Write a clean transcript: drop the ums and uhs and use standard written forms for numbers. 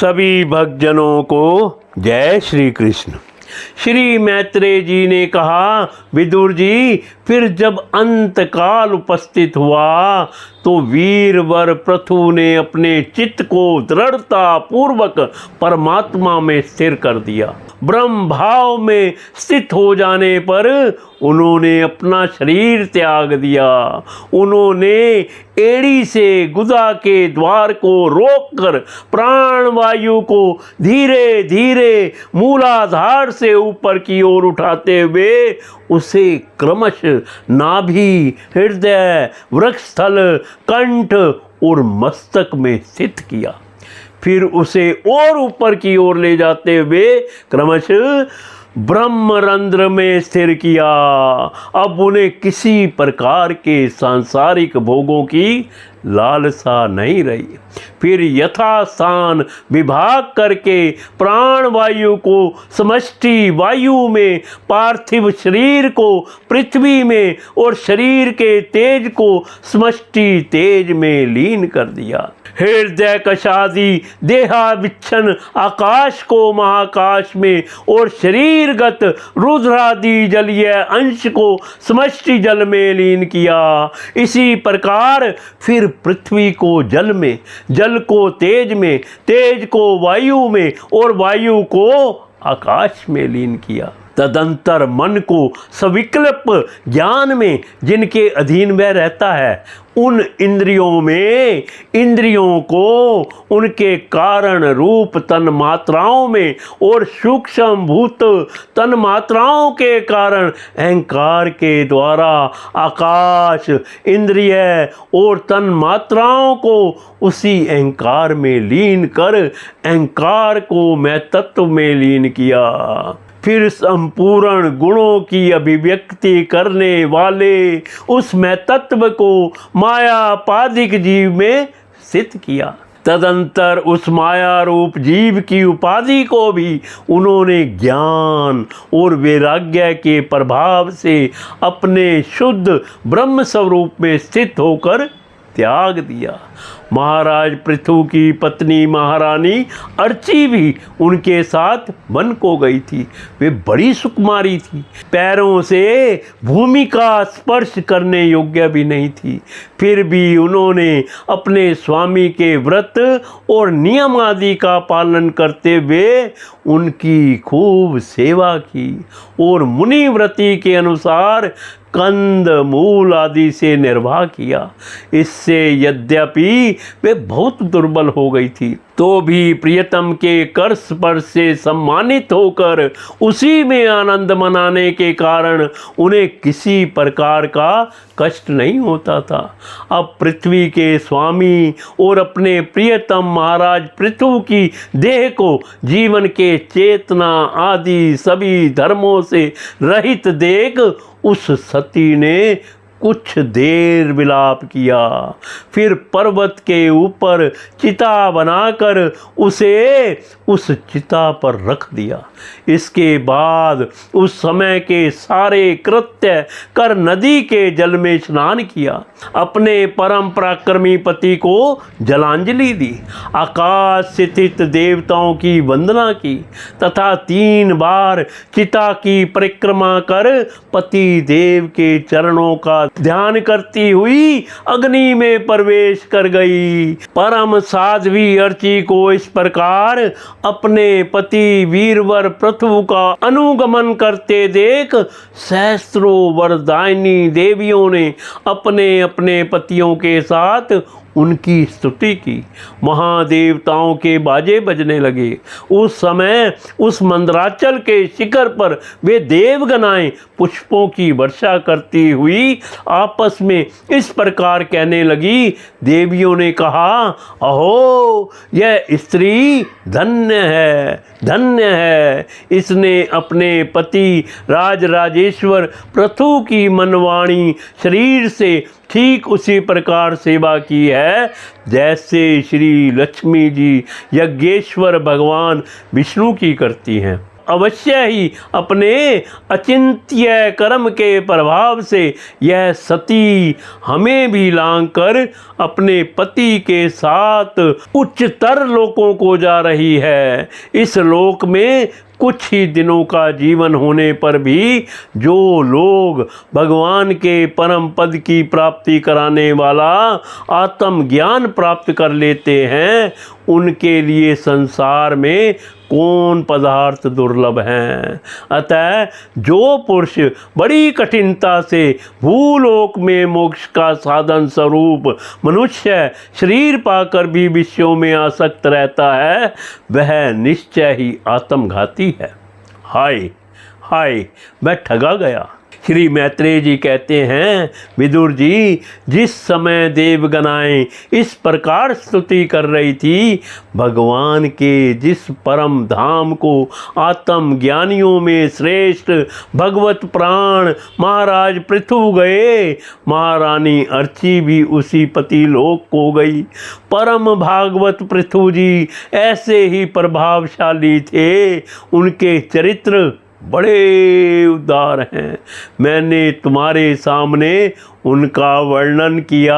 सभी भक्तजनों को जय श्री कृष्ण। श्री मैत्रेय जी ने कहा, विदुर जी, फिर जब अंत काल उपस्थित हुआ तो वीरवर पृथु ने अपने चित्त को दृढ़ता पूर्वक परमात्मा में स्थिर कर दिया। ब्रह्म भाव में स्थित हो जाने पर उन्होंने अपना शरीर त्याग दिया। उन्होंने एड़ी से गुदा के द्वार को रोककर प्राण वायु को धीरे धीरे मूलाधार से ऊपर की ओर उठाते हुए उसे क्रमशः नाभि, हृदय, वृक्षस्थल, कंठ और मस्तक में स्थित किया। फिर उसे और ऊपर की ओर ले जाते हुए क्रमशः ब्रह्मरंध्र में स्थिर किया। अब उन्हें किसी प्रकार के सांसारिक भोगों की लालसा नहीं रही। फिर यथास्थान विभाग करके प्राण वायु को समष्टि वायु में, पार्थिव शरीर को पृथ्वी में और शरीर के तेज को समष्टि तेज में लीन कर दिया। हृदय कशादि देहाविच्छन आकाश को महाकाश में और शरीरगत रुद्रादि जलीय अंश को समष्टि जल में लीन किया। इसी प्रकार फिर पृथ्वी को जल में, जल को तेज में, तेज को वायु में और वायु को आकाश में लीन किया। तदंतर मन को सविकल्प ज्ञान में जिनके अधीन वह रहता है, उन इंद्रियों में इंद्रियों को उनके कारण रूप तन मात्राओं में और सूक्ष्म भूत तन मात्राओं के कारण अहंकार के द्वारा आकाश, इंद्रिय और तन मात्राओं को उसी अहंकार में लीन कर अहंकार को मैं तत्व में लीन किया। फिर संपूर्ण गुणों की अभिव्यक्ति करने वाले उस मैं तत्व को मायापादिक जीव में स्थित किया। तदंतर उस माया रूप जीव की उपाधि को भी उन्होंने ज्ञान और वैराग्य के प्रभाव से अपने शुद्ध ब्रह्म स्वरूप में स्थित होकर त्याग दिया। महाराज पृथु की पत्नी महारानी अर्ची भी उनके साथ वन को गई थी। वे बड़ी सुकुमारी थी, पैरों से भूमि का स्पर्श करने योग्य भी नहीं थी। फिर भी उन्होंने अपने स्वामी के व्रत और नियम आदि का पालन करते हुए उनकी खूब सेवा की और मुनि व्रति के अनुसार कंद मूल आदि से निर्वाह किया। इससे यद्यपि वे बहुत दुर्बल हो गई थी, तो भी प्रियतम के कर स्पर्श से सम्मानित होकर उसी में आनंद मनाने के कारण उन्हें किसी प्रकार का कष्ट नहीं होता था। अब पृथ्वी के स्वामी और अपने प्रियतम महाराज पृथु की देह को जीवन के चेतना आदि सभी धर्मों से रहित देख उस सती ने कुछ देर विलाप किया। फिर पर्वत के ऊपर चिता बनाकर उसे उस चिता पर रख दिया। इसके बाद उस समय के सारे कृत्य कर नदी के जल में स्नान किया, अपने परम पराक्रमी पति को जलांजलि दी, आकाश से स्थित देवताओं की वंदना की तथा 3 बार चिता की परिक्रमा कर पति देव के चरणों का ध्यान करती हुई अग्नि में प्रवेश कर गई। परम साध्वी अर्ची को इस प्रकार अपने पति वीरवर पृथु का अनुगमन करते देख सहस्त्रों वरदायिनी देवियों ने अपने अपने पतियों के साथ उनकी स्तुति की। महादेवताओं के बाजे बजने लगे। उस समय उस मंदराचल के शिखर पर वे देवगणाएं पुष्पों की वर्षा करती हुई आपस में इस प्रकार कहने लगी। देवियों ने कहा, अहो, यह स्त्री धन्य है, धन्य है। इसने अपने पति राजराजेश्वर पृथु की मनवाणी शरीर से ठीक उसी प्रकार सेवा की है जैसे श्री लक्ष्मी जी यज्ञेश्वर भगवान विष्णु की करती हैं। अवश्य ही अपने अचिंत्य कर्म के प्रभाव से यह सती हमें भी लांग कर अपने पति के साथ उच्चतर लोकों को जा रही है। इस लोक में कुछ ही दिनों का जीवन होने पर भी जो लोग भगवान के परम पद की प्राप्ति कराने वाला आत्मज्ञान प्राप्त कर लेते हैं, उनके लिए संसार में कौन पदार्थ दुर्लभ हैं। अतः जो पुरुष बड़ी कठिनता से भूलोक में मोक्ष का साधन स्वरूप मनुष्य शरीर पाकर भी विषयों में आसक्त रहता है, वह निश्चय ही आत्मघाती है। हाय हाय, मैं ठगा गया। श्री मैत्रेय जी कहते हैं, विदुर जी, जिस समय देवगणाएं इस प्रकार स्तुति कर रही थी, भगवान के जिस परम धाम को आत्मज्ञानियों में श्रेष्ठ भगवत प्राण महाराज पृथु गए, महारानी अर्ची भी उसी पति लोक को गई। परम भागवत पृथु जी ऐसे ही प्रभावशाली थे, उनके चरित्र बड़े उदार हैं। मैंने तुम्हारे सामने उनका वर्णन किया।